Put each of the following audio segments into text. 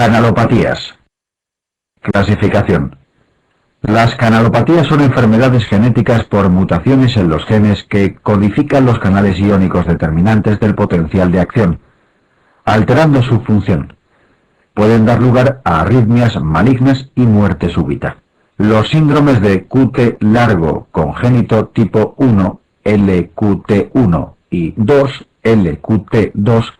Canalopatías. Clasificación. Las canalopatías son enfermedades genéticas por mutaciones en los genes que codifican los canales iónicos determinantes del potencial de acción, alterando su función. Pueden dar lugar a arritmias malignas y muerte súbita. Los síndromes de QT largo congénito tipo 1, LQT1 y 2, LQT2,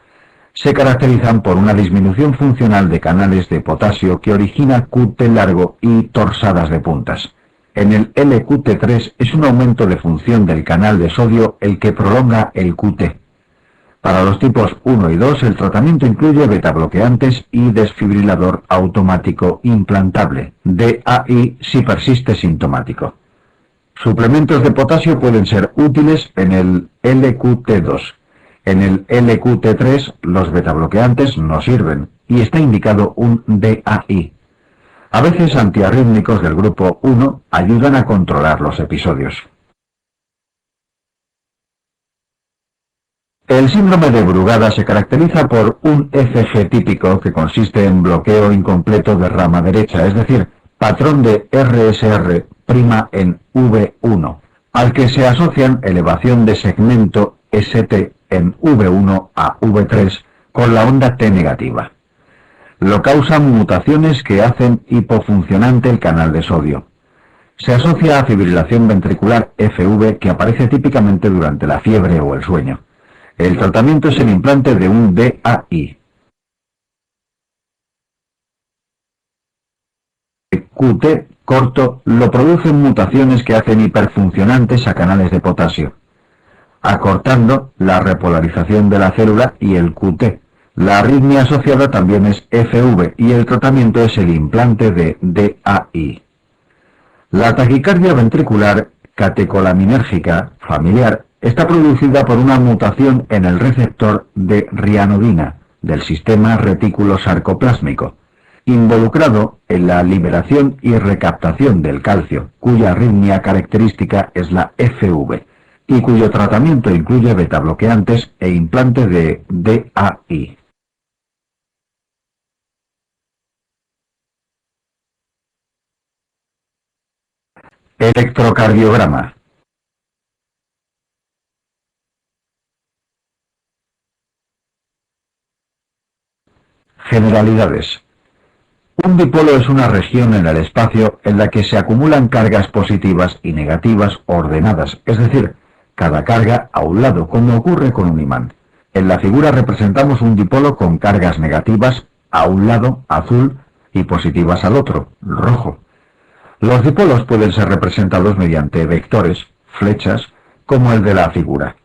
se caracterizan por una disminución funcional de canales de potasio que origina QT largo y torsadas de puntas. En el LQT3 es un aumento de función del canal de sodio el que prolonga el QT. Para los tipos 1 y 2 el tratamiento incluye betabloqueantes y desfibrilador automático implantable, DAI si persiste sintomático. Suplementos de potasio pueden ser útiles en el LQT2. En el LQT3 los betabloqueantes no sirven y está indicado un DAI. A veces antiarrítmicos del grupo 1 ayudan a controlar los episodios. El síndrome de Brugada se caracteriza por un FG típico que consiste en bloqueo incompleto de rama derecha, es decir, patrón de RSR' en V1, al que se asocian elevación de segmento ST en V1 a V3 con la onda T negativa. Lo causan mutaciones que hacen hipofuncionante el canal de sodio. Se asocia a fibrilación ventricular FV que aparece típicamente durante la fiebre o el sueño. El tratamiento es el implante de un DAI. QT corto lo producen mutaciones que hacen hiperfuncionantes a canales de potasio, acortando la repolarización de la célula y el QT. La arritmia asociada también es FV y el tratamiento es el implante de DAI. La taquicardia ventricular catecolaminérgica familiar está producida por una mutación en el receptor de rianodina del sistema retículo-sarcoplásmico, involucrado en la liberación y recaptación del calcio, cuya arritmia característica es la FV, y cuyo tratamiento incluye betabloqueantes e implante de DAI. Electrocardiograma. Generalidades. Un dipolo es una región en el espacio en la que se acumulan cargas positivas y negativas ordenadas, es decir, cada carga a un lado, como ocurre con un imán. En la figura representamos un dipolo con cargas negativas a un lado, azul, y positivas al otro, rojo. Los dipolos pueden ser representados mediante vectores, flechas, como el de la figura,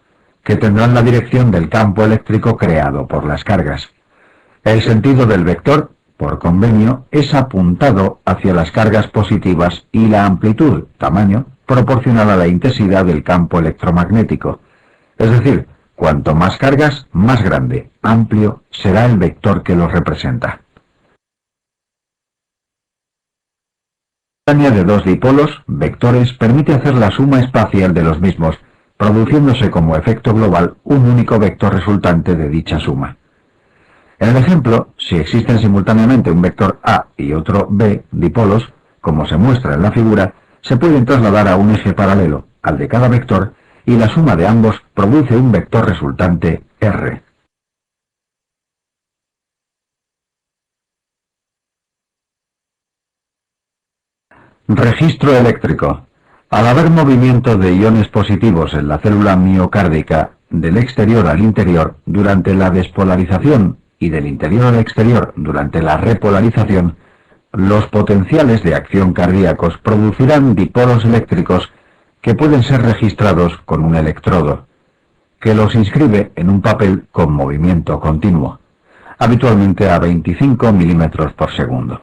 que tendrán la dirección del campo eléctrico creado por las cargas. El sentido del vector, por convenio, es apuntado hacia las cargas positivas y la amplitud, tamaño, proporcional a la intensidad del campo electromagnético. Es decir, cuanto más cargas, más grande, amplio, será el vector que los representa. La simultánea de dos dipolos, vectores, permite hacer la suma espacial de los mismos, produciéndose como efecto global un único vector resultante de dicha suma. En el ejemplo, si existen simultáneamente un vector A y otro B dipolos, como se muestra en la figura, se pueden trasladar a un eje paralelo, al de cada vector, y la suma de ambos produce un vector resultante R. Registro eléctrico. Al haber movimiento de iones positivos en la célula miocárdica del exterior al interior durante la despolarización y del interior al exterior durante la repolarización, los potenciales de acción cardíacos producirán dipolos eléctricos que pueden ser registrados con un electrodo, que los inscribe en un papel con movimiento continuo, habitualmente a 25 milímetros por segundo.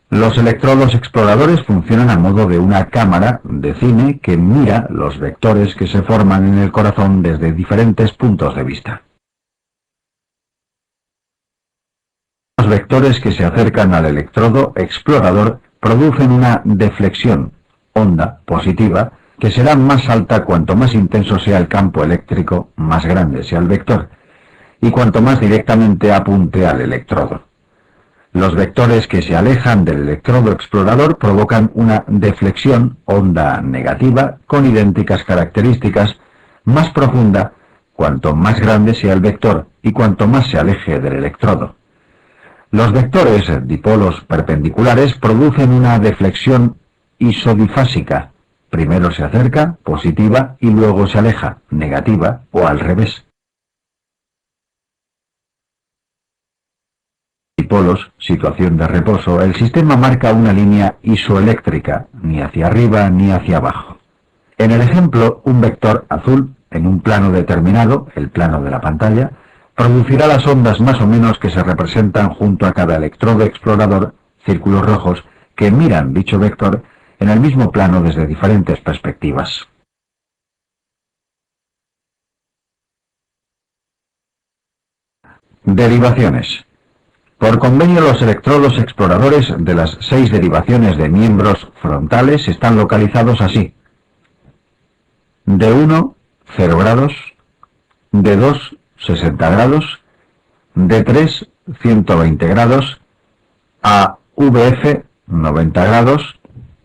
Los electrodos exploradores funcionan a modo de una cámara de cine que mira los vectores que se forman en el corazón desde diferentes puntos de vista. Los vectores que se acercan al electrodo explorador producen una deflexión, onda positiva, que será más alta cuanto más intenso sea el campo eléctrico, más grande sea el vector, y cuanto más directamente apunte al electrodo. Los vectores que se alejan del electrodo explorador provocan una deflexión, onda negativa, con idénticas características, más profunda cuanto más grande sea el vector y cuanto más se aleje del electrodo. Los vectores dipolos perpendiculares producen una deflexión isodifásica. Primero se acerca, positiva, y luego se aleja, negativa, o al revés. Dipolos, situación de reposo, el sistema marca una línea isoeléctrica, ni hacia arriba ni hacia abajo. En el ejemplo, un vector azul, en un plano determinado, el plano de la pantalla, producirá las ondas más o menos que se representan junto a cada electrodo explorador, círculos rojos, que miran dicho vector en el mismo plano desde diferentes perspectivas. Derivaciones. Por convenio, los electrodos exploradores de las 6 derivaciones de miembros frontales están localizados así: D1, 0 grados, D2, 60 grados, D3, 120 grados, AVF, 90 grados,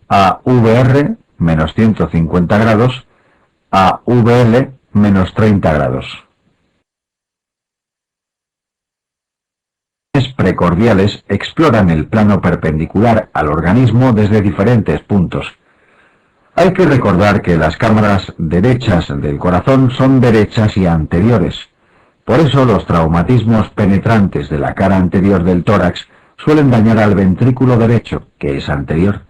AVR, menos 150 grados, AVL, menos 30 grados. Precordiales exploran el plano perpendicular al organismo desde diferentes puntos. Hay que recordar que las cámaras derechas del corazón son derechas y anteriores. Por eso los traumatismos penetrantes de la cara anterior del tórax suelen dañar al ventrículo derecho, que es anterior,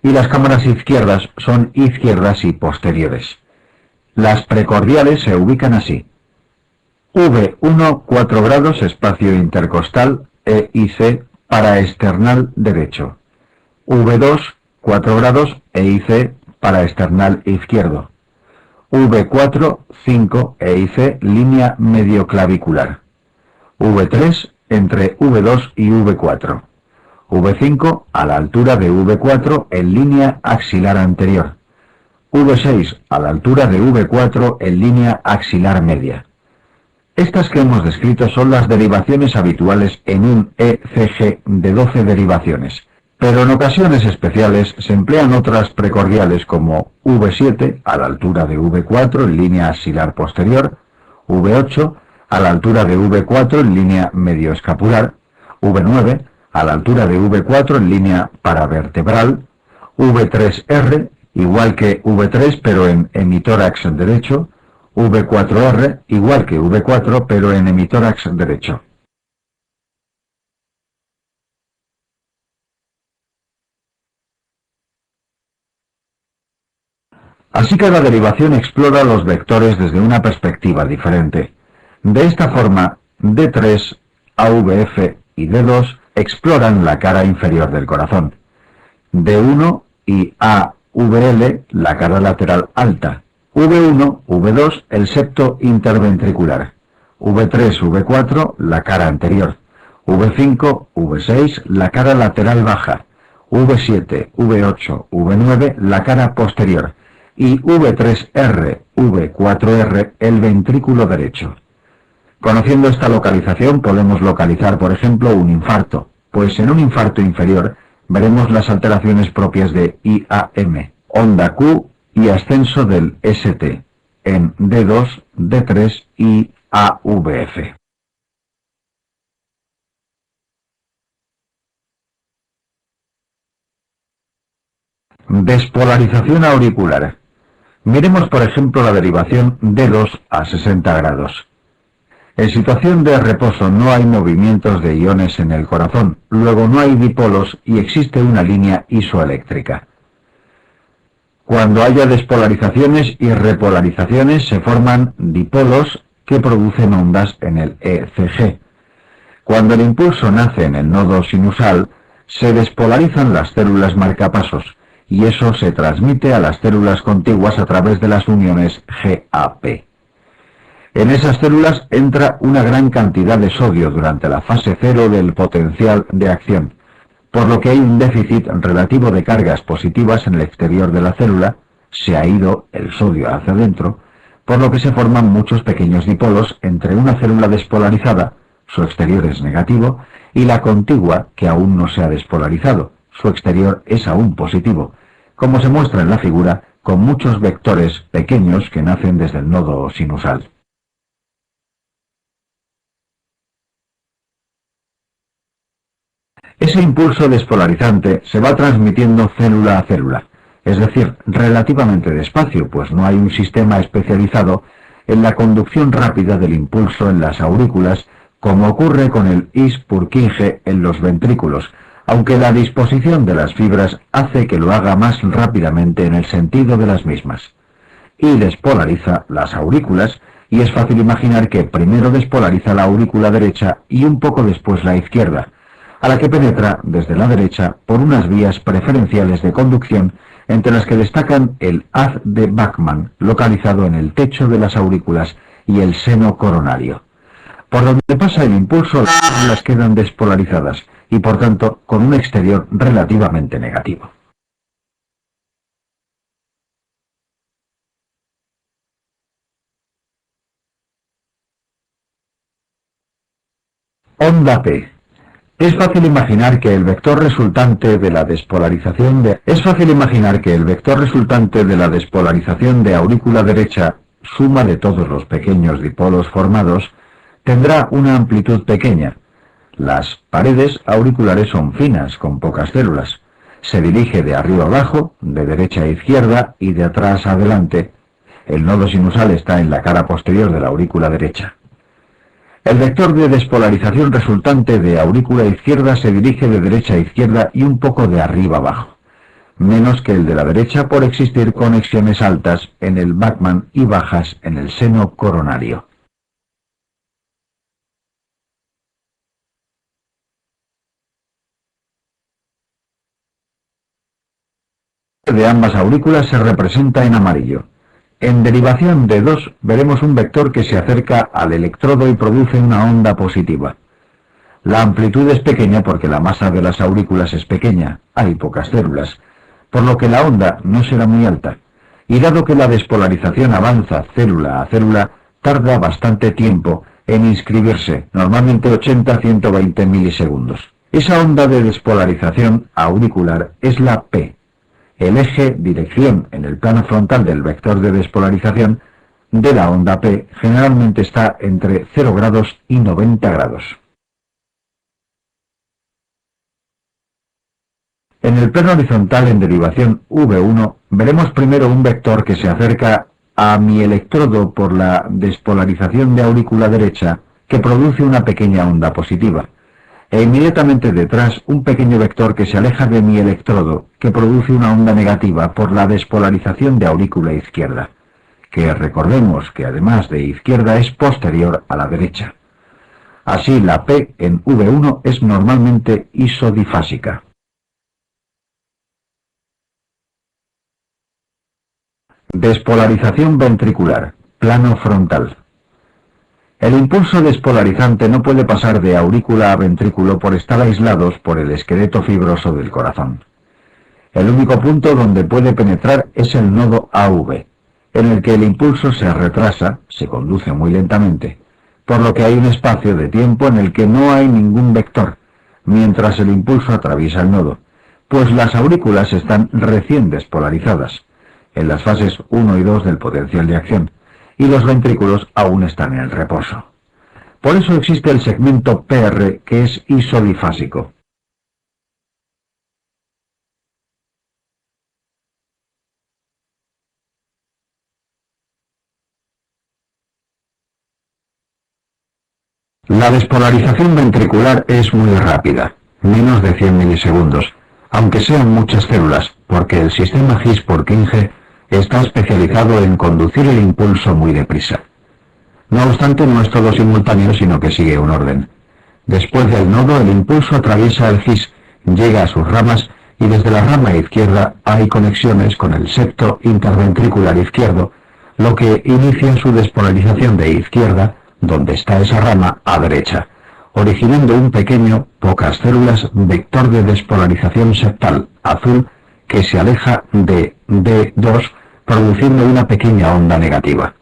y las cámaras izquierdas son izquierdas y posteriores. Las precordiales se ubican así: V1, 4 grados, espacio intercostal, E y C, paraesternal derecho. V2, 4 grados, E y C, paraesternal izquierdo. V4, 5, E y C, línea medioclavicular. V3, entre V2 y V4. V5, a la altura de V4, en línea axilar anterior. V6, a la altura de V4, en línea axilar media. Estas que hemos descrito son las derivaciones habituales en un ECG de 12 derivaciones, pero en ocasiones especiales se emplean otras precordiales como V7 a la altura de V4 en línea axilar posterior, V8 a la altura de V4 en línea medioescapular, V9 a la altura de V4 en línea paravertebral, V3R igual que V3 pero en hemitórax derecho, V4R igual que V4 pero en hemitórax derecho. Así cada derivación explora los vectores desde una perspectiva diferente. De esta forma, D3, AVF y D2 exploran la cara inferior del corazón. D1 y AVL la cara lateral alta. V1, V2, el septo interventricular. V3, V4, la cara anterior. V5, V6, la cara lateral baja. V7, V8, V9, la cara posterior. Y V3R, V4R, el ventrículo derecho. Conociendo esta localización podemos localizar, por ejemplo, un infarto, pues en un infarto inferior veremos las alteraciones propias de IAM, onda Q y ascenso del ST, en D2, D3 y AVF. Despolarización auricular. Miremos por ejemplo la derivación D2 a 60 grados. En situación de reposo no hay movimientos de iones en el corazón, luego no hay dipolos y existe una línea isoeléctrica. Cuando haya despolarizaciones y repolarizaciones se forman dipolos que producen ondas en el ECG. Cuando el impulso nace en el nodo sinusal, se despolarizan las células marcapasos, y eso se transmite a las células contiguas a través de las uniones GAP. En esas células entra una gran cantidad de sodio durante la fase cero del potencial de acción, por lo que hay un déficit relativo de cargas positivas en el exterior de la célula, se ha ido el sodio hacia adentro, por lo que se forman muchos pequeños dipolos entre una célula despolarizada, su exterior es negativo, y la contigua, que aún no se ha despolarizado, su exterior es aún positivo, como se muestra en la figura, con muchos vectores pequeños que nacen desde el nodo sinusal. Ese impulso despolarizante se va transmitiendo célula a célula, es decir, relativamente despacio, pues no hay un sistema especializado en la conducción rápida del impulso en las aurículas, como ocurre con el is Purkinje en los ventrículos, aunque la disposición de las fibras hace que lo haga más rápidamente en el sentido de las mismas. Y despolariza las aurículas, y es fácil imaginar que primero despolariza la aurícula derecha y un poco después la izquierda, a la que penetra desde la derecha por unas vías preferenciales de conducción, entre las que destacan el haz de Bachmann, localizado en el techo de las aurículas, y el seno coronario. Por donde pasa el impulso, las quedan despolarizadas, y por tanto con un exterior relativamente negativo. Onda P. Es fácil imaginar que el vector resultante de la despolarización de aurícula derecha, suma de todos los pequeños dipolos formados, tendrá una amplitud pequeña. Las paredes auriculares son finas, con pocas células. Se dirige de arriba abajo, de derecha a izquierda y de atrás a adelante. El nodo sinusal está en la cara posterior de la aurícula derecha. El vector de despolarización resultante de aurícula izquierda se dirige de derecha a izquierda y un poco de arriba abajo, menos que el de la derecha por existir conexiones altas en el Bachmann y bajas en el seno coronario. De ambas aurículas se representa en amarillo. En derivación de 2 veremos un vector que se acerca al electrodo y produce una onda positiva. La amplitud es pequeña porque la masa de las aurículas es pequeña, hay pocas células, por lo que la onda no será muy alta, y dado que la despolarización avanza célula a célula, tarda bastante tiempo en inscribirse, normalmente 80 a 120 milisegundos. Esa onda de despolarización auricular es la P. El eje dirección en el plano frontal del vector de despolarización de la onda P generalmente está entre 0 grados y 90 grados. En el plano horizontal en derivación V1 veremos primero un vector que se acerca a mi electrodo por la despolarización de aurícula derecha que produce una pequeña onda positiva. E inmediatamente detrás un pequeño vector que se aleja de mi electrodo, que produce una onda negativa por la despolarización de aurícula izquierda, que recordemos que además de izquierda es posterior a la derecha. Así la P en V1 es normalmente isodifásica. Despolarización ventricular, plano frontal. El impulso despolarizante no puede pasar de aurícula a ventrículo por estar aislados por el esqueleto fibroso del corazón. El único punto donde puede penetrar es el nodo AV, en el que el impulso se retrasa, se conduce muy lentamente, por lo que hay un espacio de tiempo en el que no hay ningún vector, mientras el impulso atraviesa el nodo, pues las aurículas están recién despolarizadas, en las fases 1 y 2 del potencial de acción, y los ventrículos aún están en reposo. Por eso existe el segmento PR que es isodifásico. La despolarización ventricular es muy rápida, menos de 100 milisegundos, aunque sean muchas células, porque el sistema His-Purkinje está especializado en conducir el impulso muy deprisa. No obstante, no es todo simultáneo, sino que sigue un orden. Después del nodo, el impulso atraviesa el His, llega a sus ramas, y desde la rama izquierda hay conexiones con el septo interventricular izquierdo, lo que inicia su despolarización de izquierda, donde está esa rama, a derecha, originando un pequeño, pocas células, vector de despolarización septal, azul, que se aleja de D2, produciendo una pequeña onda negativa.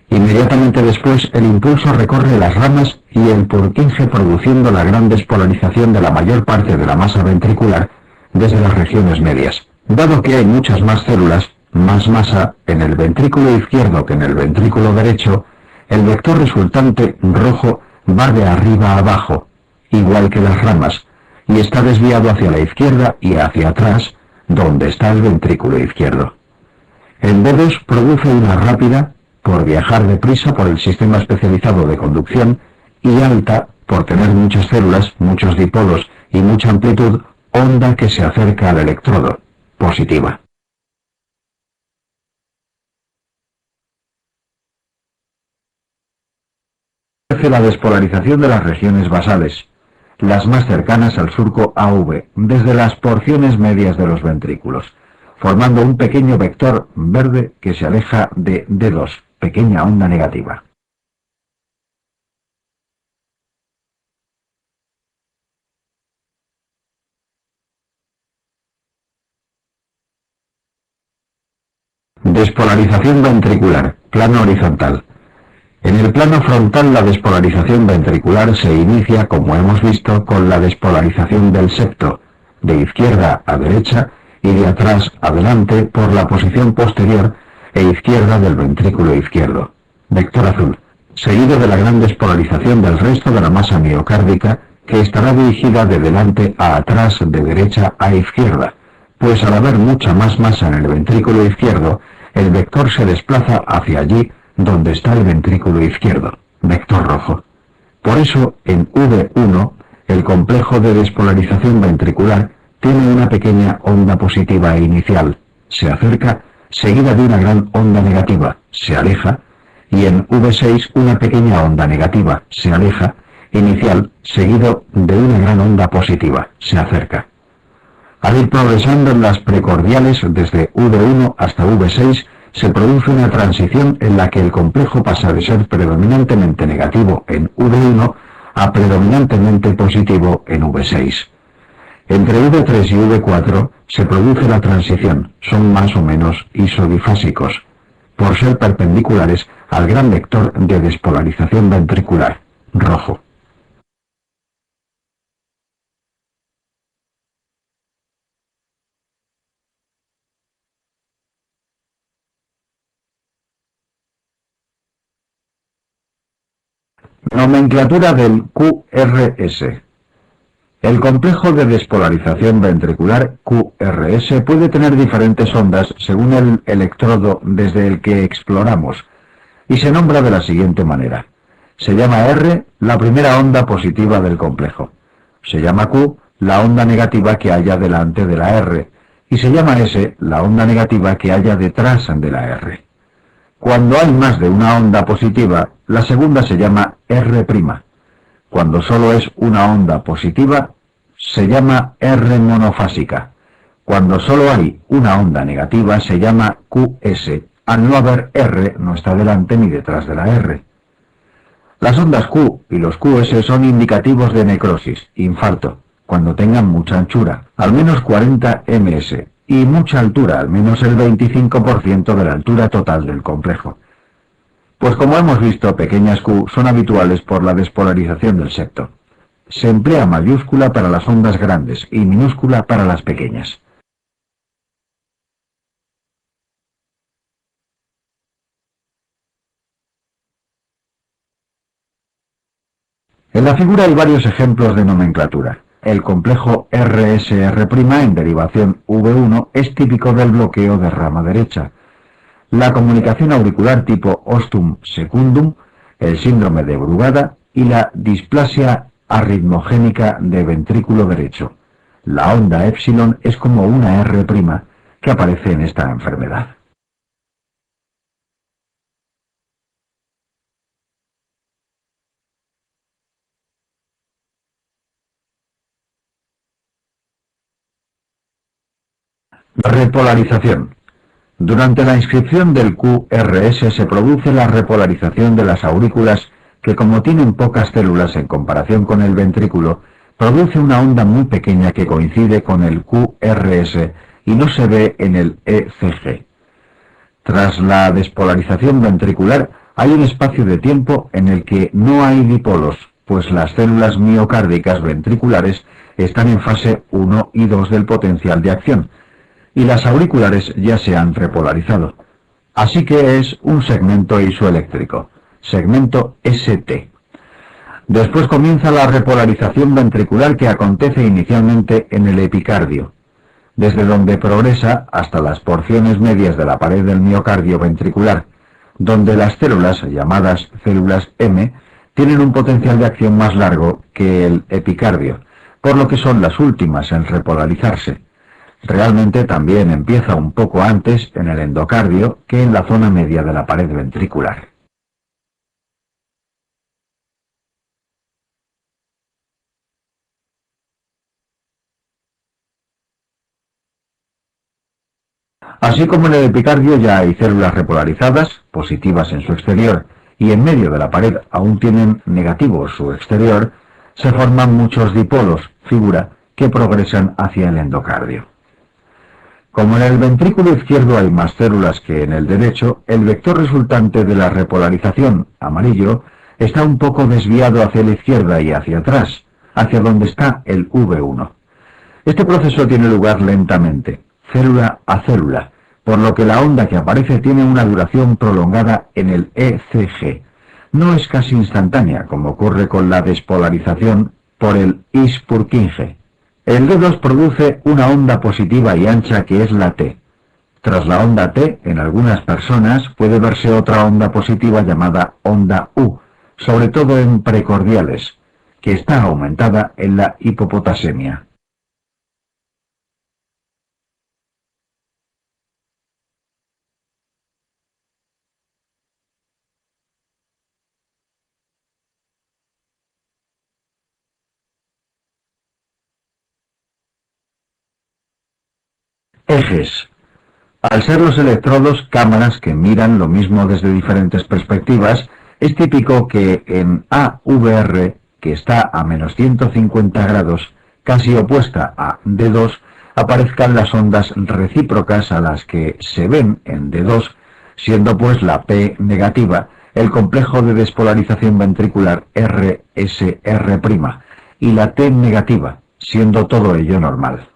Inmediatamente después, el impulso recorre las ramas y el Purkinje, produciendo la gran despolarización de la mayor parte de la masa ventricular desde las regiones medias. Dado que hay muchas más células, más masa en el ventrículo izquierdo que en el ventrículo derecho, el vector resultante rojo va de arriba a abajo, igual que las ramas, y está desviado hacia la izquierda y hacia atrás, donde está el ventrículo izquierdo. El B2 produce una rápida, por viajar deprisa por el sistema especializado de conducción, y alta, por tener muchas células, muchos dipolos y mucha amplitud, onda que se acerca al electrodo, positiva. La despolarización de las regiones basales, las más cercanas al surco AV, desde las porciones medias de los ventrículos, formando un pequeño vector verde que se aleja de D2, pequeña onda negativa. Despolarización ventricular, plano horizontal. En el plano frontal, la despolarización ventricular se inicia, como hemos visto, con la despolarización del septo, de izquierda a derecha y de atrás a adelante por la posición posterior e izquierda del ventrículo izquierdo, vector azul, seguido de la gran despolarización del resto de la masa miocárdica, que estará dirigida de delante a atrás, de derecha a izquierda, pues al haber mucha más masa en el ventrículo izquierdo, el vector se desplaza hacia allí donde está el ventrículo izquierdo, vector rojo. Por eso, en V1, el complejo de despolarización ventricular tiene una pequeña onda positiva inicial, se acerca, seguida de una gran onda negativa, se aleja, y en V6 una pequeña onda negativa, se aleja, inicial, seguido de una gran onda positiva, se acerca. Al ir progresando en las precordiales desde V1 hasta V6, se produce una transición en la que el complejo pasa de ser predominantemente negativo en V1 a predominantemente positivo en V6. Entre V3 y V4 se produce la transición, son más o menos isodifásicos, por ser perpendiculares al gran vector de despolarización ventricular, rojo. Nomenclatura del QRS. El complejo de despolarización ventricular QRS puede tener diferentes ondas según el electrodo desde el que exploramos, y se nombra de la siguiente manera. Se llama R la primera onda positiva del complejo. Se llama Q la onda negativa que haya delante de la R, y se llama S la onda negativa que haya detrás de la R. Cuando hay más de una onda positiva, la segunda se llama R'. Cuando solo es una onda positiva, se llama R monofásica. Cuando solo hay una onda negativa, se llama QS. Al no haber R, no está delante ni detrás de la R. Las ondas Q y los QS son indicativos de necrosis, infarto, cuando tengan mucha anchura, al menos 40 ms, y mucha altura, al menos el 25% de la altura total del complejo. Pues como hemos visto, pequeñas Q son habituales por la despolarización del septo. Se emplea mayúscula para las ondas grandes y minúscula para las pequeñas. En la figura hay varios ejemplos de nomenclatura. El complejo RSR' en derivación V1 es típico del bloqueo de rama derecha. La comunicación auricular tipo ostum secundum, el síndrome de Brugada y la displasia arritmogénica de ventrículo derecho. La onda epsilon es como una R' que aparece en esta enfermedad. Repolarización. Durante la inscripción del QRS se produce la repolarización de las aurículas que, como tienen pocas células en comparación con el ventrículo, produce una onda muy pequeña que coincide con el QRS y no se ve en el ECG. Tras la despolarización ventricular Hay un espacio de tiempo en el que no hay dipolos, pues las células miocárdicas ventriculares están en fase 1 y 2 del potencial de acción, y las auriculares ya se han repolarizado. Así que es un segmento isoeléctrico, segmento ST. Después comienza la repolarización ventricular que acontece inicialmente en el epicardio, desde donde progresa hasta las porciones medias de la pared del miocardio ventricular, donde las células, llamadas células M, tienen un potencial de acción más largo que el epicardio, por lo que son las últimas en repolarizarse. Realmente también empieza un poco antes en el endocardio que en la zona media de la pared ventricular. Así como en el epicardio ya hay células repolarizadas, positivas en su exterior, y en medio de la pared aún tienen negativo su exterior, se forman muchos dipolos, figura, que progresan hacia el endocardio. Como en el ventrículo izquierdo hay más células que en el derecho, el vector resultante de la repolarización, amarillo, está un poco desviado hacia la izquierda y hacia atrás, hacia donde está el V1. Este proceso tiene lugar lentamente, célula a célula, por lo que la onda que aparece tiene una duración prolongada en el ECG. No es casi instantánea, como ocurre con la despolarización por el Is-Purkinje. El D2 produce una onda positiva y ancha que es la T. Tras la onda T, en algunas personas puede verse otra onda positiva llamada onda U, sobre todo en precordiales, que está aumentada en la hipopotasemia. Ejes. Al ser los electrodos cámaras que miran lo mismo desde diferentes perspectivas, es típico que en AVR, que está a menos 150 grados, casi opuesta a D2, aparezcan las ondas recíprocas a las que se ven en D2, siendo pues la P negativa el complejo de despolarización ventricular RSR', y la T negativa, siendo todo ello normal.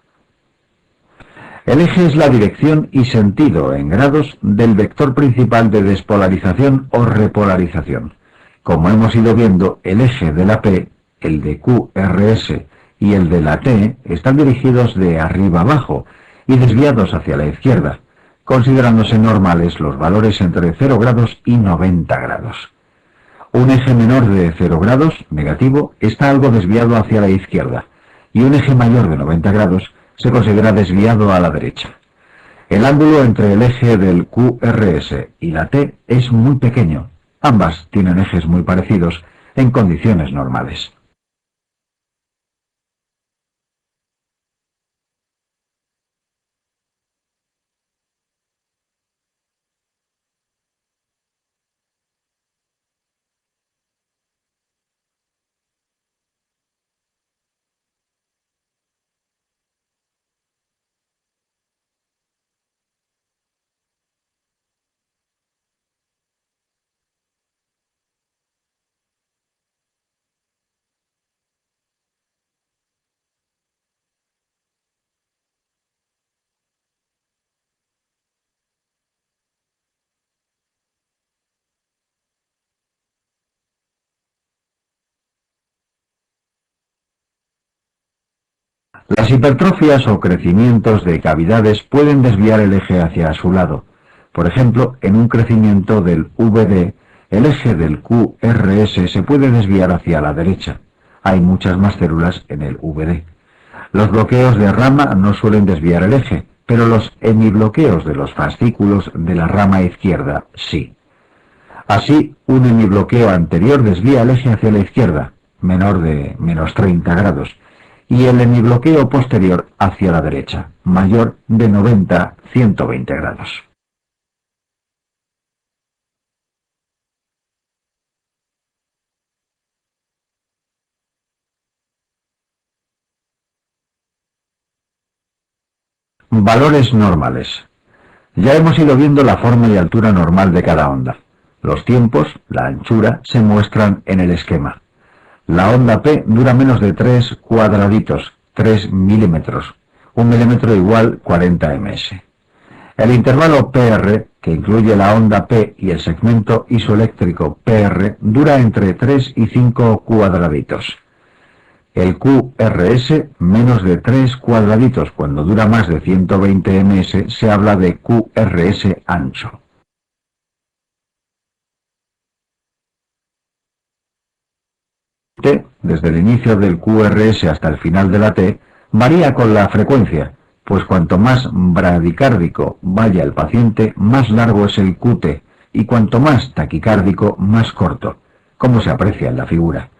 El eje es la dirección y sentido en grados del vector principal de despolarización o repolarización. Como hemos ido viendo, el eje de la P, el de QRS y el de la T están dirigidos de arriba abajo y desviados hacia la izquierda, considerándose normales los valores entre 0 grados y 90 grados. Un eje menor de 0 grados, negativo, está algo desviado hacia la izquierda, y un eje mayor de 90 grados se considera desviado a la derecha. El ángulo entre el eje del QRS y la T es muy pequeño. Ambas tienen ejes muy parecidos en condiciones normales. Las hipertrofias o crecimientos de cavidades pueden desviar el eje hacia su lado. Por ejemplo, en un crecimiento del VD, el eje del QRS se puede desviar hacia la derecha. Hay muchas más células en el VD. Los bloqueos de rama no suelen desviar el eje, pero los hemibloqueos de los fascículos de la rama izquierda sí. Así, un hemibloqueo anterior desvía el eje hacia la izquierda, menor de menos 30 grados, y el hemibloqueo posterior hacia la derecha, mayor de 90-120 grados. Valores normales. Ya hemos ido viendo la forma y altura normal de cada onda. Los tiempos, la anchura, se muestran en el esquema. La onda P dura menos de 3 cuadraditos, 3 milímetros. 1 milímetro igual 40 ms. El intervalo PR, que incluye la onda P y el segmento isoeléctrico PR, dura entre 3 y 5 cuadraditos. El QRS, menos de 3 cuadraditos. Cuando dura más de 120 ms, se habla de QRS ancho. T, desde el inicio del QRS hasta el final de la T, varía con la frecuencia, pues cuanto más bradicárdico vaya el paciente, más largo es el QT, y cuanto más taquicárdico, más corto, como se aprecia en la figura.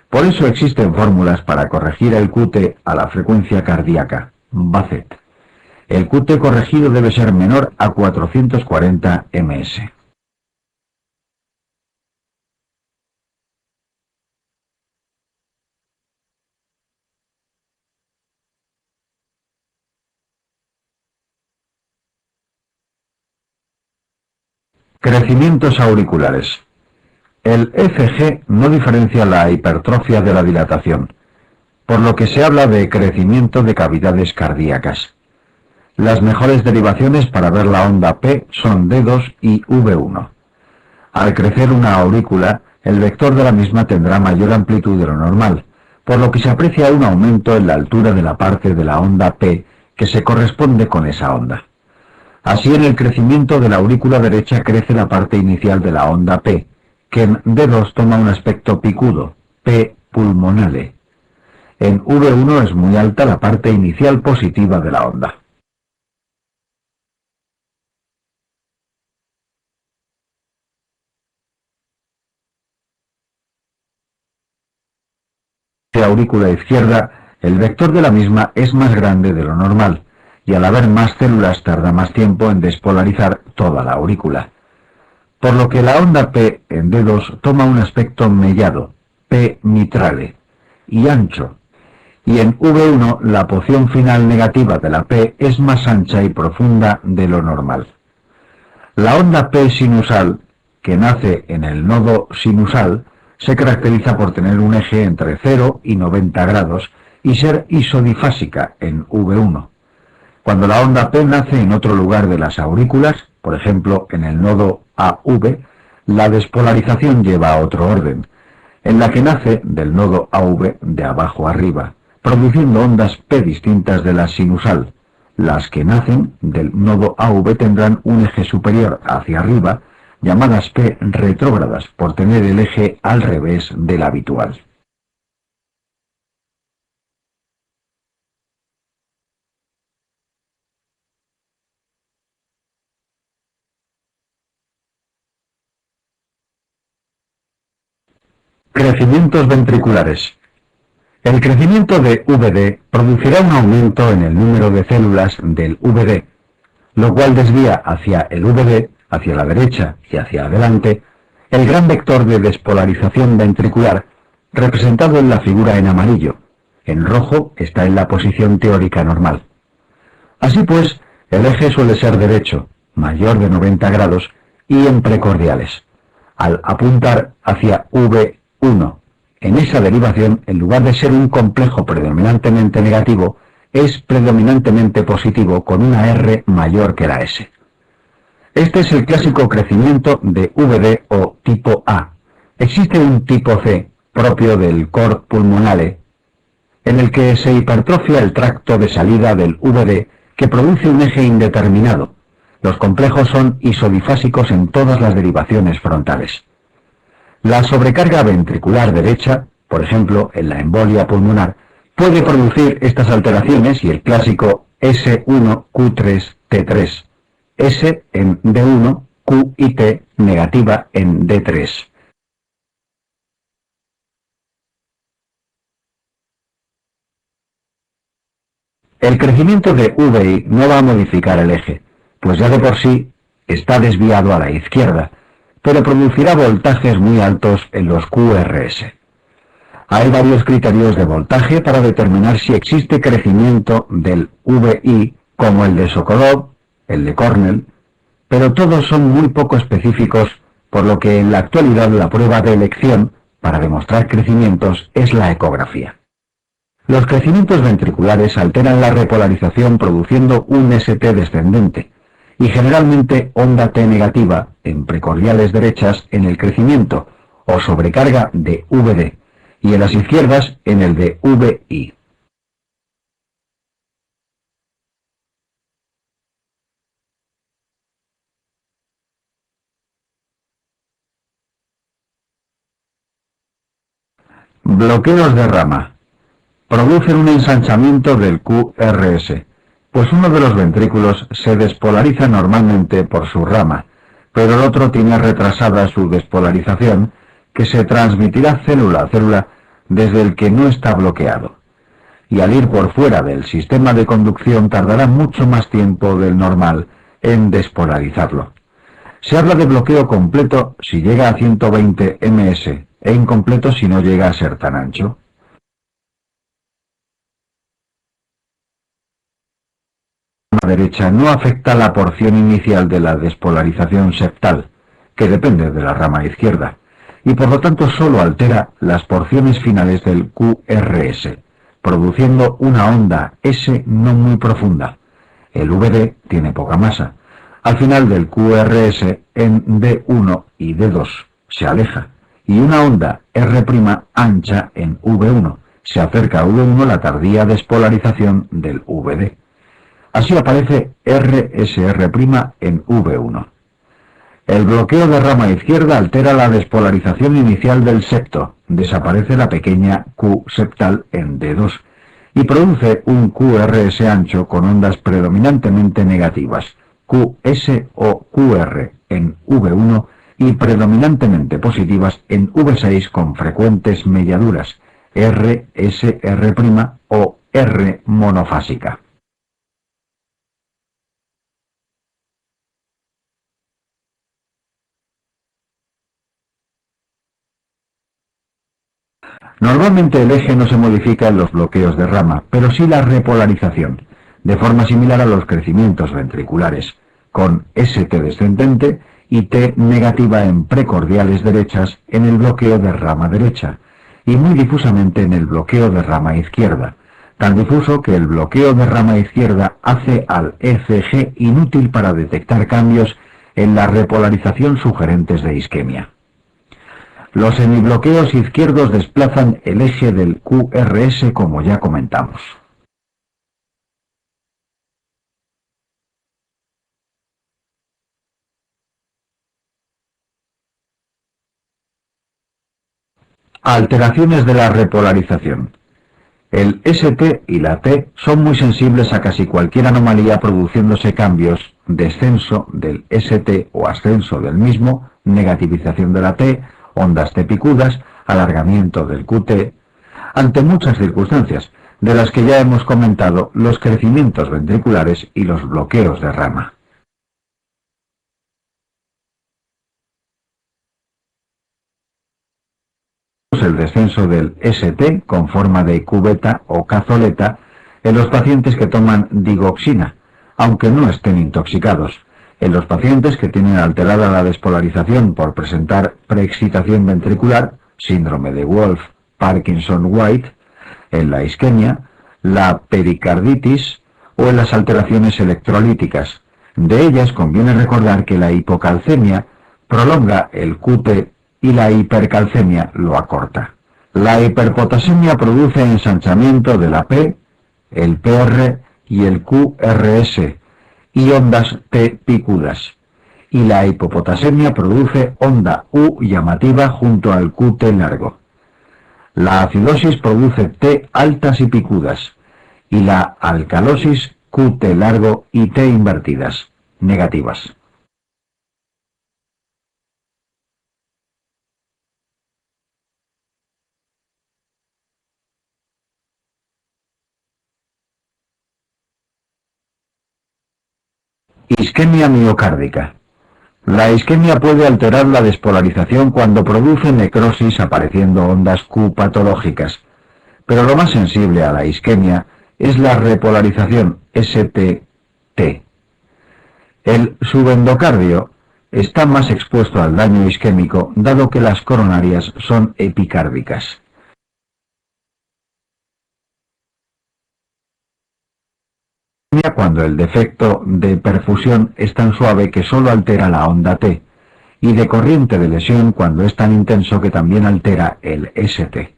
Por eso existen fórmulas para corregir el QT a la frecuencia cardíaca, Bassett. El QT corregido debe ser menor a 440 ms. Crecimientos auriculares. El ECG no diferencia la hipertrofia de la dilatación, por lo que se habla de crecimiento de cavidades cardíacas. Las mejores derivaciones para ver la onda P son D2 y V1. Al crecer una aurícula, el vector de la misma tendrá mayor amplitud de lo normal, por lo que se aprecia un aumento en la altura de la parte de la onda P que se corresponde con esa onda. Así, en el crecimiento de la aurícula derecha crece la parte inicial de la onda P, que en D2 toma un aspecto picudo, P pulmonale. En V1 es muy alta la parte inicial positiva de la onda. En la aurícula izquierda, el vector de la misma es más grande de lo normal, y al haber más células tarda más tiempo en despolarizar toda la aurícula. Por lo que la onda P en D2 toma un aspecto mellado, P mitrale, y ancho, y en V1 la porción final negativa de la P es más ancha y profunda de lo normal. La onda P sinusal, que nace en el nodo sinusal, se caracteriza por tener un eje entre 0 y 90 grados y ser isodifásica en V1. Cuando la onda P nace en otro lugar de las aurículas, por ejemplo en el nodo AV, la despolarización lleva a otro orden, en la que nace del nodo AV de abajo arriba, produciendo ondas P distintas de la sinusal. Las que nacen del nodo AV tendrán un eje superior hacia arriba, llamadas P retrógradas, por tener el eje al revés del habitual. Crecimientos ventriculares. El crecimiento de VD producirá un aumento en el número de células del VD, lo cual desvía hacia el VD, hacia la derecha y hacia adelante, el gran vector de despolarización ventricular, representado en la figura en amarillo. En rojo está en la posición teórica normal. Así pues, el eje suele ser derecho, mayor de 90 grados, y en precordiales, al apuntar hacia V1. En esa derivación, en lugar de ser un complejo predominantemente negativo, es predominantemente positivo con una R mayor que la S. Este es el clásico crecimiento de VD o tipo A. Existe un tipo C, propio del cor pulmonale, en el que se hipertrofia el tracto de salida del VD, que produce un eje indeterminado. Los complejos son isodifásicos en todas las derivaciones frontales. La sobrecarga ventricular derecha, por ejemplo, en la embolia pulmonar, puede producir estas alteraciones y el clásico S1Q3T3, S en D1, Q y T negativa en D3. El crecimiento de VI no va a modificar el eje, pues ya de por sí está desviado a la izquierda, pero producirá voltajes muy altos en los QRS. Hay varios criterios de voltaje para determinar si existe crecimiento del VI, como el de Sokolov, el de Cornell, pero todos son muy poco específicos por lo que en la actualidad la prueba de elección para demostrar crecimientos es la ecografía. Los crecimientos ventriculares alteran la repolarización produciendo un ST descendente y generalmente onda T negativa en precordiales derechas en el crecimiento o sobrecarga de VD y en las izquierdas en el de VI. Bloqueos de rama. Producen un ensanchamiento del QRS, pues uno de los ventrículos se despolariza normalmente por su rama, pero el otro tiene retrasada su despolarización, que se transmitirá célula a célula desde el que no está bloqueado. Y al ir por fuera del sistema de conducción tardará mucho más tiempo del normal en despolarizarlo. Se habla de bloqueo completo si llega a 120 ms e incompleto si no llega a ser tan ancho. La derecha no afecta la porción inicial de la despolarización septal, que depende de la rama izquierda, y por lo tanto solo altera las porciones finales del QRS, produciendo una onda S no muy profunda. El VD tiene poca masa. Al final del QRS en D1 y D2 se aleja, y una onda R' ancha en V1. Se acerca a V1 la tardía despolarización del VD. Así aparece RSR' en V1. El bloqueo de rama izquierda altera la despolarización inicial del septo, desaparece la pequeña Q septal en D2 y produce un QRS ancho con ondas predominantemente negativas, QS o QR en V1 y predominantemente positivas en V6 con frecuentes melladuras, RSR' o R monofásica. Normalmente el eje no se modifica en los bloqueos de rama, pero sí la repolarización, de forma similar a los crecimientos ventriculares, con ST descendente y T negativa en precordiales derechas en el bloqueo de rama derecha, y muy difusamente en el bloqueo de rama izquierda, tan difuso que el bloqueo de rama izquierda hace al ECG inútil para detectar cambios en la repolarización sugerentes de isquemia. Los semibloqueos izquierdos desplazan el eje del QRS como ya comentamos. Alteraciones de la repolarización. El ST y la T son muy sensibles a casi cualquier anomalía produciéndose cambios, descenso del ST o ascenso del mismo, negativización de la T, ondas T picudas, alargamiento del QT, ante muchas circunstancias, de las que ya hemos comentado los crecimientos ventriculares y los bloqueos de rama. El descenso del ST con forma de cubeta o cazoleta en los pacientes que toman digoxina, aunque no estén intoxicados, en los pacientes que tienen alterada la despolarización por presentar preexcitación ventricular, síndrome de Wolff, Parkinson-White, en la isquemia, la pericarditis o en las alteraciones electrolíticas. De ellas conviene recordar que la hipocalcemia prolonga el QT y la hipercalcemia lo acorta. La hiperpotasemia produce ensanchamiento de la P, el PR y el QRS y ondas T picudas. Y la hipopotasemia produce onda U llamativa junto al QT largo. La acidosis produce T altas y picudas y la alcalosis QT largo y T invertidas, negativas. Isquemia miocárdica. La isquemia puede alterar la despolarización cuando produce necrosis apareciendo ondas Q patológicas, pero lo más sensible a la isquemia es la repolarización ST-T. El subendocardio está más expuesto al daño isquémico, dado que las coronarias son epicárdicas. Cuando el defecto de perfusión es tan suave que solo altera la onda T, y de corriente de lesión cuando es tan intenso que también altera el ST.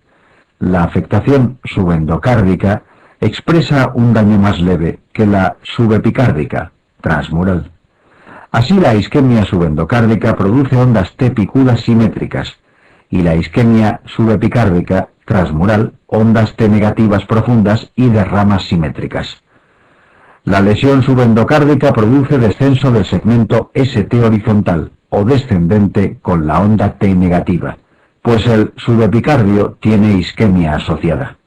La afectación subendocárdica expresa un daño más leve que la subepicárdica, transmural. Así la isquemia subendocárdica produce ondas T picudas simétricas y la isquemia subepicárdica, transmural, ondas T negativas profundas y de ramas simétricas. La lesión subendocárdica produce descenso del segmento ST horizontal o descendente con la onda T negativa, pues el subepicardio tiene isquemia asociada.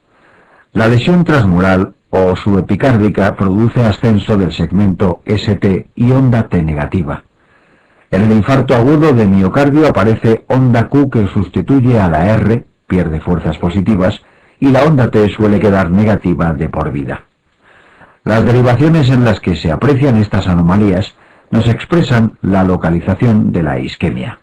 La lesión transmural o subepicárdica produce ascenso del segmento ST y onda T negativa. En el infarto agudo de miocardio aparece onda Q que sustituye a la R, pierde fuerzas positivas, y la onda T suele quedar negativa de por vida. Las derivaciones en las que se aprecian estas anomalías nos expresan la localización de la isquemia.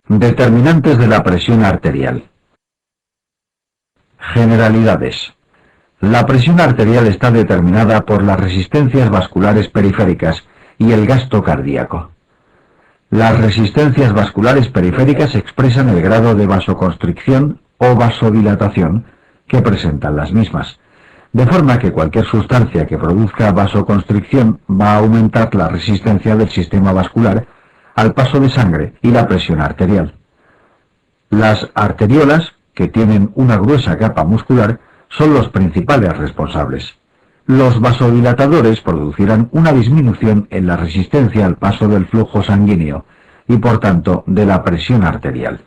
Determinantes de la presión arterial. Generalidades. La presión arterial está determinada por las resistencias vasculares periféricas y el gasto cardíaco. Las resistencias vasculares periféricas expresan el grado de vasoconstricción o vasodilatación que presentan las mismas, de forma que cualquier sustancia que produzca vasoconstricción va a aumentar la resistencia del sistema vascular al paso de sangre y la presión arterial. Las arteriolas, que tienen una gruesa capa muscular, son los principales responsables. Los vasodilatadores producirán una disminución en la resistencia al paso del flujo sanguíneo y, por tanto, de la presión arterial.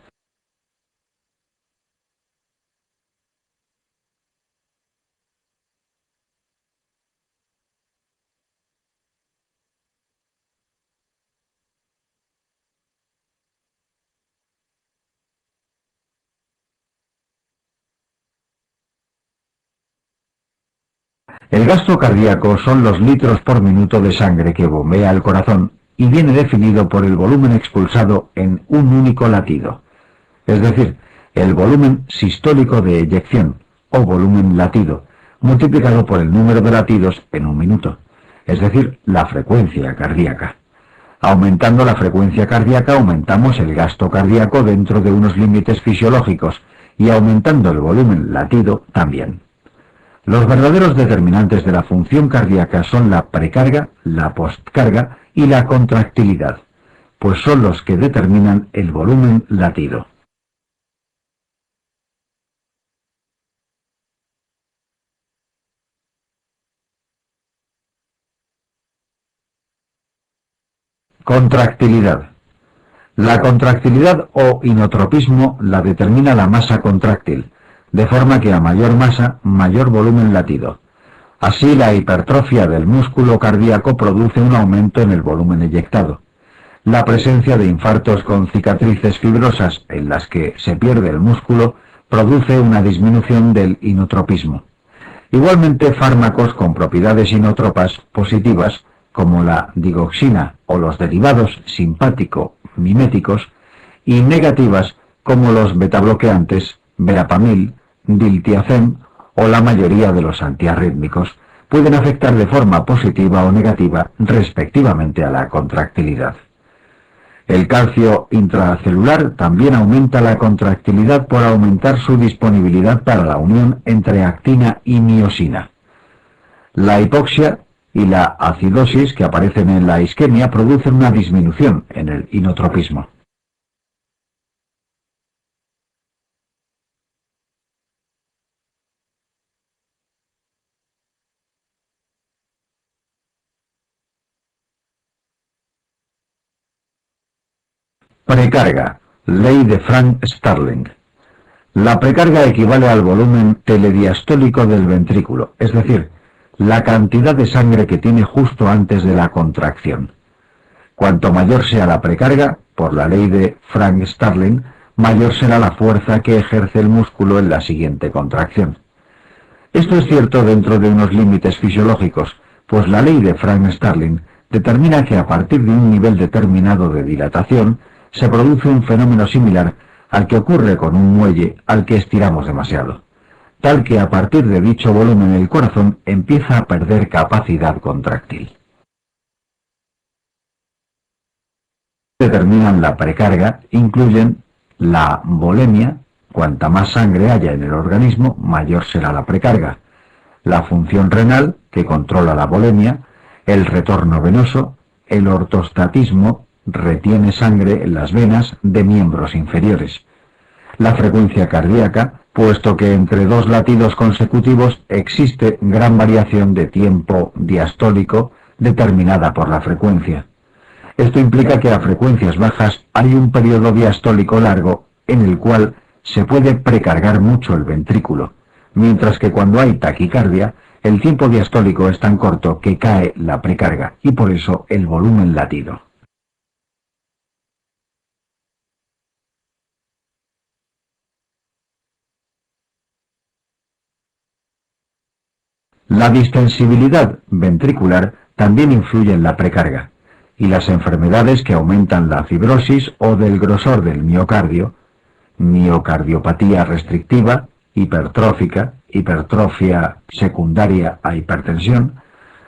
El gasto cardíaco son los litros por minuto de sangre que bombea el corazón y viene definido por el volumen expulsado en un único latido, es decir, el volumen sistólico de eyección o volumen latido, multiplicado por el número de latidos en un minuto, es decir, la frecuencia cardíaca. Aumentando la frecuencia cardíaca aumentamos el gasto cardíaco dentro de unos límites fisiológicos y aumentando el volumen latido también. Los verdaderos determinantes de la función cardíaca son la precarga, la postcarga y la contractilidad, pues son los que determinan el volumen latido. Contractilidad. La contractilidad o inotropismo la determina la masa contráctil, de forma que a mayor masa, mayor volumen latido. Así, la hipertrofia del músculo cardíaco produce un aumento en el volumen eyectado. La presencia de infartos con cicatrices fibrosas en las que se pierde el músculo produce una disminución del inotropismo. Igualmente, fármacos con propiedades inótropas positivas, como la digoxina o los derivados simpático-miméticos, y negativas, como los betabloqueantes, verapamil, diltiazem o la mayoría de los antiarrítmicos, pueden afectar de forma positiva o negativa respectivamente a la contractilidad. El calcio intracelular también aumenta la contractilidad por aumentar su disponibilidad para la unión entre actina y miosina. La hipoxia y la acidosis que aparecen en la isquemia producen una disminución en el inotropismo. Precarga. Ley de Frank Starling. La precarga equivale al volumen telediastólico del ventrículo, es decir, la cantidad de sangre que tiene justo antes de la contracción. Cuanto mayor sea la precarga, por la ley de Frank Starling, mayor será la fuerza que ejerce el músculo en la siguiente contracción. Esto es cierto dentro de unos límites fisiológicos, pues la ley de Frank Starling determina que a partir de un nivel determinado de dilatación se produce un fenómeno similar al que ocurre con un muelle al que estiramos demasiado, tal que a partir de dicho volumen el corazón empieza a perder capacidad contractil. Determinan la precarga incluyen la volemia, cuanta más sangre haya en el organismo, mayor será la precarga, la función renal, que controla la volemia, el retorno venoso, el ortostatismo, retiene sangre en las venas de miembros inferiores, la frecuencia cardíaca, puesto que entre dos latidos consecutivos existe gran variación de tiempo diastólico determinada por la frecuencia. Esto implica que a frecuencias bajas hay un periodo diastólico largo en el cual se puede precargar mucho el ventrículo, mientras que cuando hay taquicardia, el tiempo diastólico es tan corto que cae la precarga y por eso el volumen latido. La distensibilidad ventricular también influye en la precarga, y las enfermedades que aumentan la fibrosis o del grosor del miocardio, miocardiopatía restrictiva, hipertrófica, hipertrofia secundaria a hipertensión,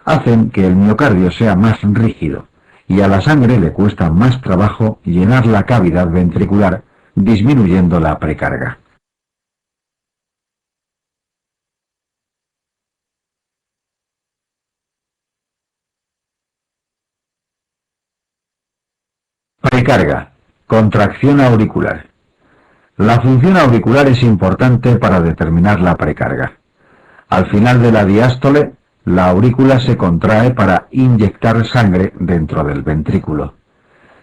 hacen que el miocardio sea más rígido y a la sangre le cuesta más trabajo llenar la cavidad ventricular, disminuyendo la precarga. Precarga, contracción auricular. La función auricular es importante para determinar la precarga. Al final de la diástole, la aurícula se contrae para inyectar sangre dentro del ventrículo.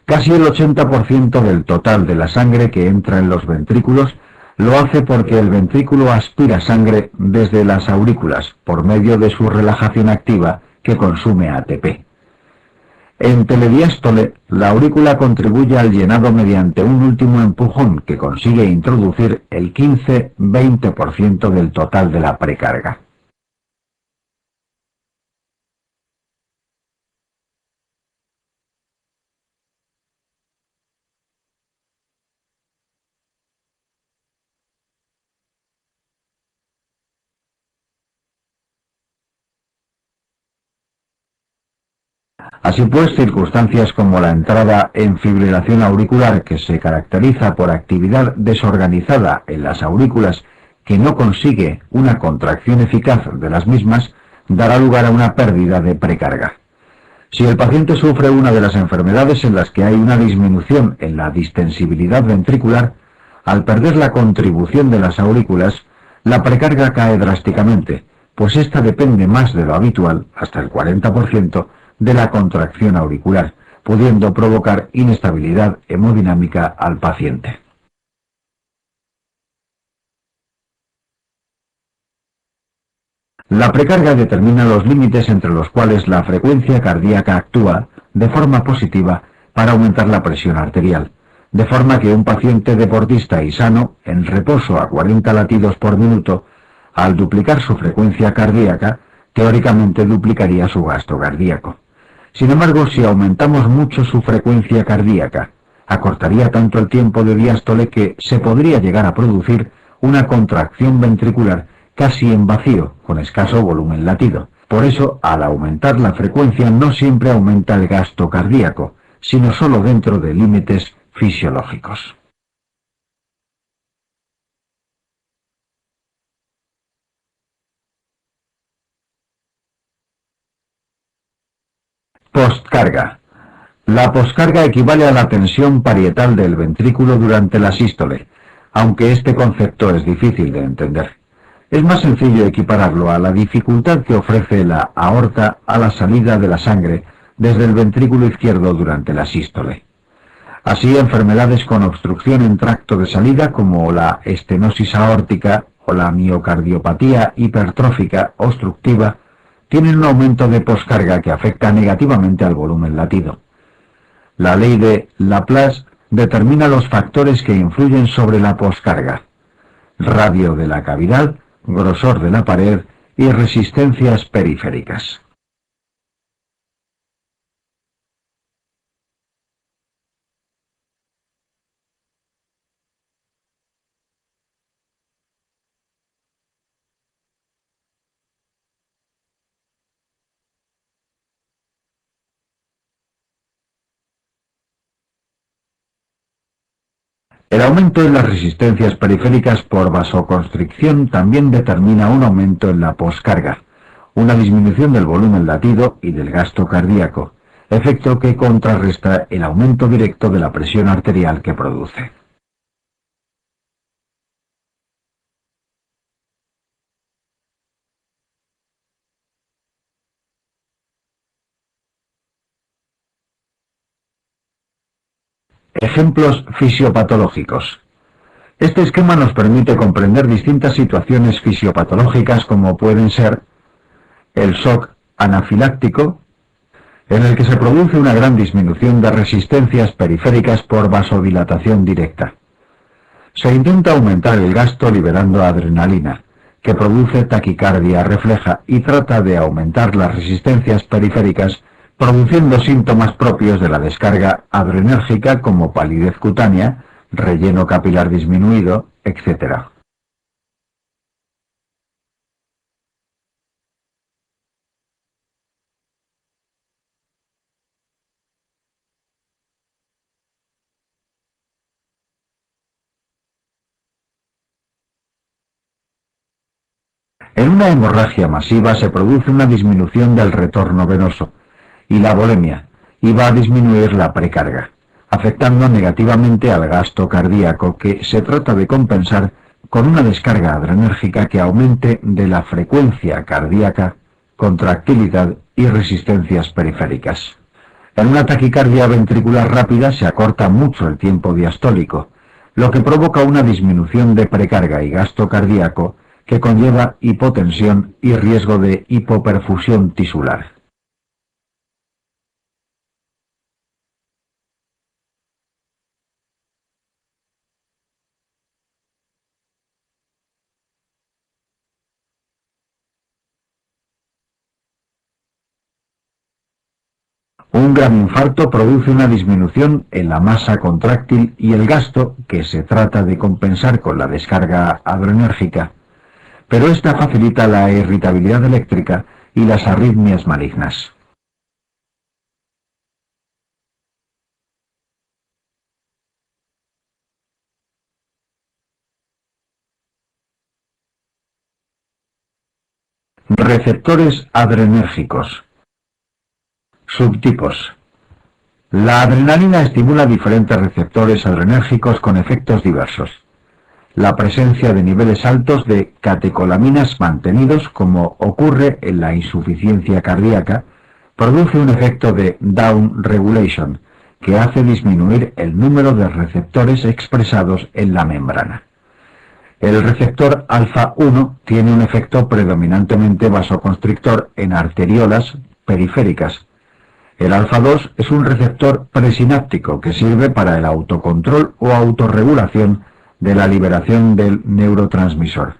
Casi el 80% del total de la sangre que entra en los ventrículos lo hace porque el ventrículo aspira sangre desde las aurículas por medio de su relajación activa que consume ATP. En telediástole, la aurícula contribuye al llenado mediante un último empujón que consigue introducir el 15-20% del total de la precarga. Así pues, circunstancias como la entrada en fibrilación auricular, que se caracteriza por actividad desorganizada en las aurículas que no consigue una contracción eficaz de las mismas, dará lugar a una pérdida de precarga. Si el paciente sufre una de las enfermedades en las que hay una disminución en la distensibilidad ventricular, al perder la contribución de las aurículas, la precarga cae drásticamente, pues ésta depende más de lo habitual, hasta el 40%, de la contracción auricular, pudiendo provocar inestabilidad hemodinámica al paciente. La precarga determina los límites entre los cuales la frecuencia cardíaca actúa de forma positiva para aumentar la presión arterial, de forma que un paciente deportista y sano, en reposo a 40 latidos por minuto, al duplicar su frecuencia cardíaca, teóricamente duplicaría su gasto cardíaco. Sin embargo, si aumentamos mucho su frecuencia cardíaca, acortaría tanto el tiempo de diástole que se podría llegar a producir una contracción ventricular casi en vacío, con escaso volumen latido. Por eso, al aumentar la frecuencia no siempre aumenta el gasto cardíaco, sino solo dentro de límites fisiológicos. Postcarga. La poscarga equivale a la tensión parietal del ventrículo durante la sístole, aunque este concepto es difícil de entender. Es más sencillo equipararlo a la dificultad que ofrece la aorta a la salida de la sangre desde el ventrículo izquierdo durante la sístole. Así, enfermedades con obstrucción en tracto de salida como la estenosis aórtica o la miocardiopatía hipertrófica obstructiva tienen un aumento de poscarga que afecta negativamente al volumen latido. La ley de Laplace determina los factores que influyen sobre la poscarga: radio de la cavidad, grosor de la pared y resistencias periféricas. El aumento en las resistencias periféricas por vasoconstricción también determina un aumento en la poscarga, una disminución del volumen latido y del gasto cardíaco, efecto que contrarresta el aumento directo de la presión arterial que produce. Ejemplos fisiopatológicos. Este esquema nos permite comprender distintas situaciones fisiopatológicas como pueden ser el shock anafiláctico, en el que se produce una gran disminución de resistencias periféricas por vasodilatación directa. Se intenta aumentar el gasto liberando adrenalina, que produce taquicardia refleja y trata de aumentar las resistencias periféricas, produciendo síntomas propios de la descarga adrenérgica como palidez cutánea, relleno capilar disminuido, etc. En una hemorragia masiva se produce una disminución del retorno venoso y la volemia, y va a disminuir la precarga, afectando negativamente al gasto cardíaco que se trata de compensar con una descarga adrenérgica que aumente de la frecuencia cardíaca, contractilidad y resistencias periféricas. En una taquicardia ventricular rápida se acorta mucho el tiempo diastólico, lo que provoca una disminución de precarga y gasto cardíaco que conlleva hipotensión y riesgo de hipoperfusión tisular. Un gran infarto produce una disminución en la masa contráctil y el gasto que se trata de compensar con la descarga adrenérgica, pero esta facilita la irritabilidad eléctrica y las arritmias malignas. Receptores adrenérgicos. Subtipos. La adrenalina estimula diferentes receptores adrenérgicos con efectos diversos. La presencia de niveles altos de catecolaminas mantenidos, como ocurre en la insuficiencia cardíaca, produce un efecto de down regulation, que hace disminuir el número de receptores expresados en la membrana. El receptor alfa 1 tiene un efecto predominantemente vasoconstrictor en arteriolas periféricas. El alfa 2 es un receptor presináptico que sirve para el autocontrol o autorregulación de la liberación del neurotransmisor.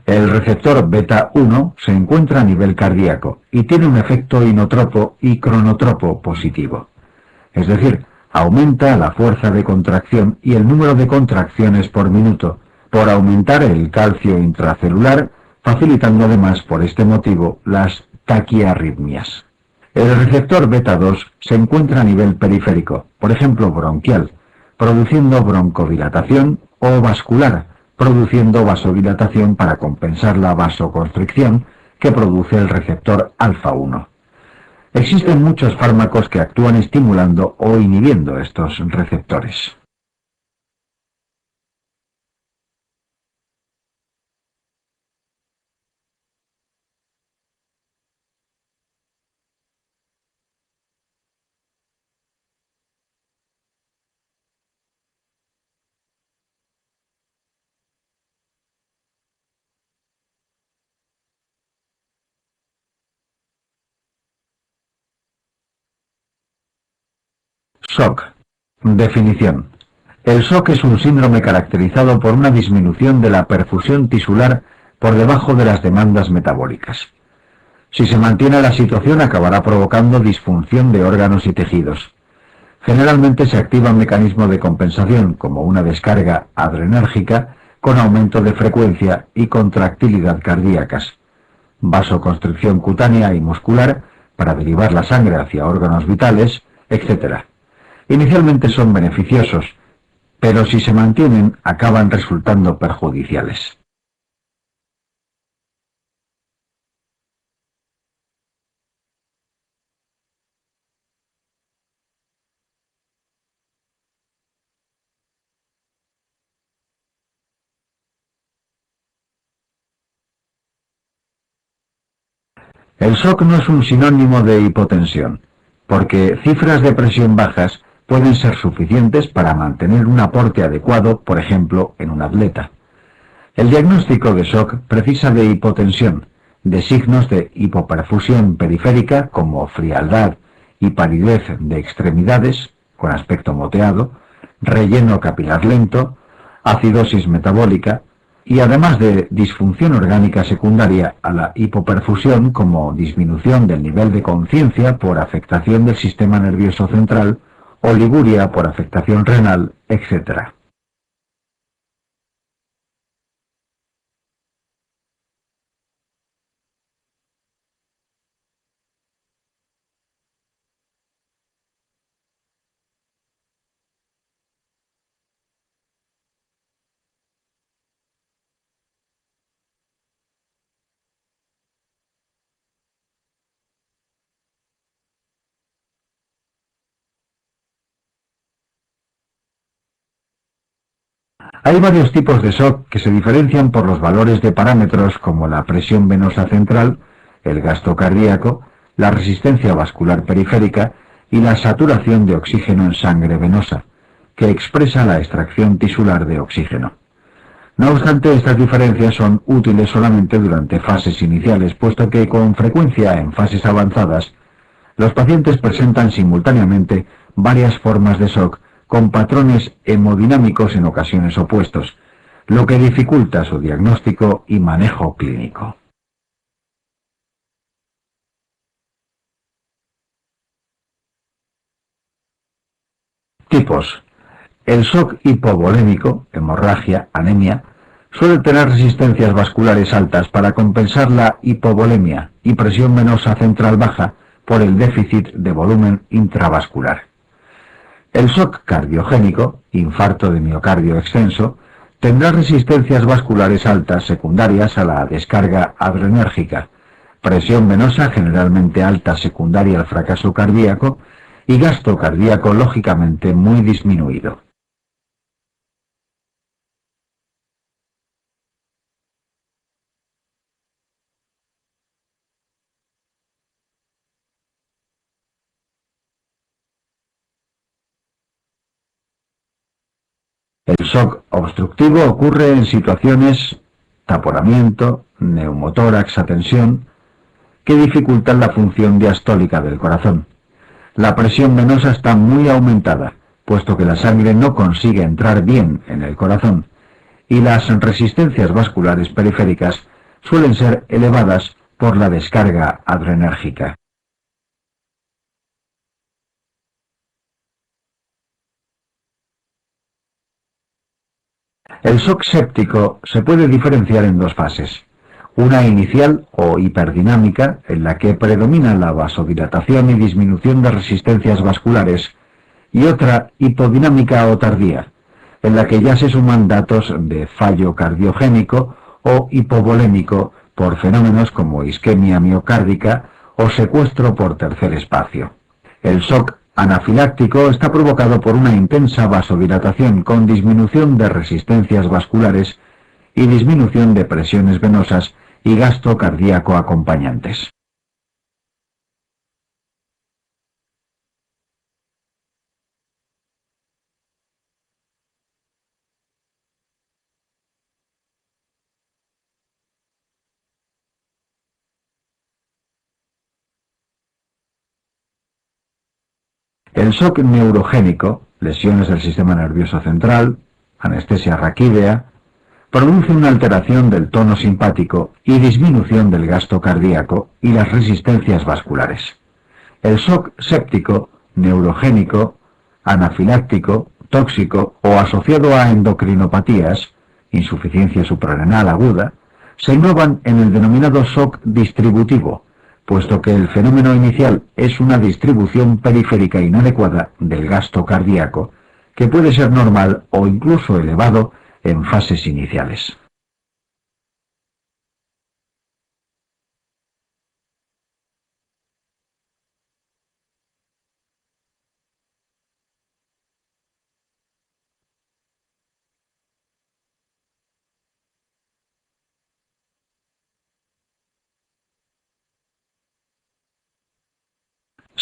El receptor beta 1 se encuentra a nivel cardíaco y tiene un efecto inotropo y cronotropo positivo. Es decir, aumenta la fuerza de contracción y el número de contracciones por minuto, por aumentar el calcio intracelular, facilitando además por este motivo las taquiarritmias. El receptor beta 2 se encuentra a nivel periférico, por ejemplo bronquial, produciendo broncodilatación, o vascular, produciendo vasodilatación para compensar la vasoconstricción que produce el receptor alfa 1. Existen muchos fármacos que actúan estimulando o inhibiendo estos receptores. SOC. Definición. El SOC es un síndrome caracterizado por una disminución de la perfusión tisular por debajo de las demandas metabólicas. Si se mantiene la situación, acabará provocando disfunción de órganos y tejidos. Generalmente se activa un mecanismo de compensación, como una descarga adrenérgica, con aumento de frecuencia y contractilidad cardíacas, vasoconstricción cutánea y muscular para derivar la sangre hacia órganos vitales, etc. Inicialmente son beneficiosos, pero si se mantienen, acaban resultando perjudiciales. El SOC no es un sinónimo de hipotensión, porque cifras de presión bajas pueden ser suficientes para mantener un aporte adecuado, por ejemplo, en un atleta. El diagnóstico de SOC precisa de hipotensión, de signos de hipoperfusión periférica como frialdad y palidez de extremidades, con aspecto moteado, relleno capilar lento, acidosis metabólica, y además de disfunción orgánica secundaria a la hipoperfusión como disminución del nivel de conciencia por afectación del sistema nervioso central, oliguria por afectación renal, etc. Hay varios tipos de SOC que se diferencian por los valores de parámetros como la presión venosa central, el gasto cardíaco, la resistencia vascular periférica y la saturación de oxígeno en sangre venosa, que expresa la extracción tisular de oxígeno. No obstante, estas diferencias son útiles solamente durante fases iniciales, puesto que con frecuencia en fases avanzadas, los pacientes presentan simultáneamente varias formas de SOC con patrones hemodinámicos en ocasiones opuestos, lo que dificulta su diagnóstico y manejo clínico. Tipos. El SOC hipovolémico, hemorragia, anemia, suele tener resistencias vasculares altas para compensar la hipovolemia y presión venosa central baja por el déficit de volumen intravascular. El SOC cardiogénico, infarto de miocardio extenso, tendrá resistencias vasculares altas secundarias a la descarga adrenérgica, presión venosa generalmente alta secundaria al fracaso cardíaco y gasto cardíaco lógicamente muy disminuido. El SOC obstructivo ocurre en situaciones taponamiento, neumotórax a tensión, que dificultan la función diastólica del corazón. La presión venosa está muy aumentada, puesto que la sangre no consigue entrar bien en el corazón, y las resistencias vasculares periféricas suelen ser elevadas por la descarga adrenérgica. El SOC séptico se puede diferenciar en dos fases. Una inicial o hiperdinámica, en la que predomina la vasodilatación y disminución de resistencias vasculares, y otra hipodinámica o tardía, en la que ya se suman datos de fallo cardiogénico o hipovolémico por fenómenos como isquemia miocárdica o secuestro por tercer espacio. El shock anafiláctico está provocado por una intensa vasodilatación con disminución de resistencias vasculares y disminución de presiones venosas y gasto cardíaco acompañantes. El shock neurogénico, lesiones del sistema nervioso central, anestesia raquídea, produce una alteración del tono simpático y disminución del gasto cardíaco y las resistencias vasculares. El shock séptico, neurogénico, anafiláctico, tóxico o asociado a endocrinopatías, insuficiencia suprarrenal aguda, se engloban en el denominado shock distributivo, puesto que el fenómeno inicial es una distribución periférica inadecuada del gasto cardíaco, que puede ser normal o incluso elevado en fases iniciales.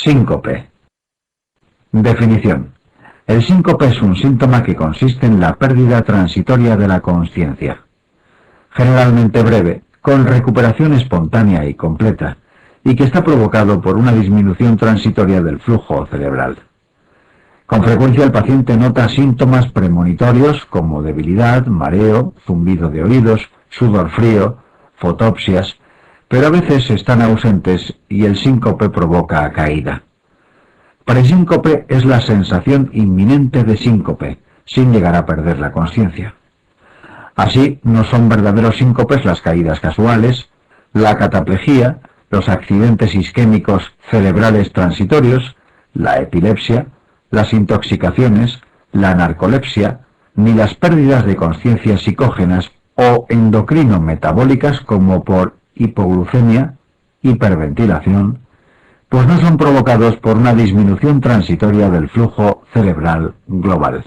Síncope. Definición. El síncope es un síntoma que consiste en la pérdida transitoria de la consciencia, generalmente breve, con recuperación espontánea y completa, y que está provocado por una disminución transitoria del flujo cerebral. Con frecuencia el paciente nota síntomas premonitorios como debilidad, mareo, zumbido de oídos, sudor frío, fotopsias, pero a veces están ausentes y el síncope provoca caída. Presíncope es la sensación inminente de síncope, sin llegar a perder la consciencia. Así, no son verdaderos síncopes las caídas casuales, la cataplejía, los accidentes isquémicos cerebrales transitorios, la epilepsia, las intoxicaciones, la narcolepsia, ni las pérdidas de consciencia psicógenas o endocrino-metabólicas como por hipoglucemia, hiperventilación, pues no son provocados por una disminución transitoria del flujo cerebral global.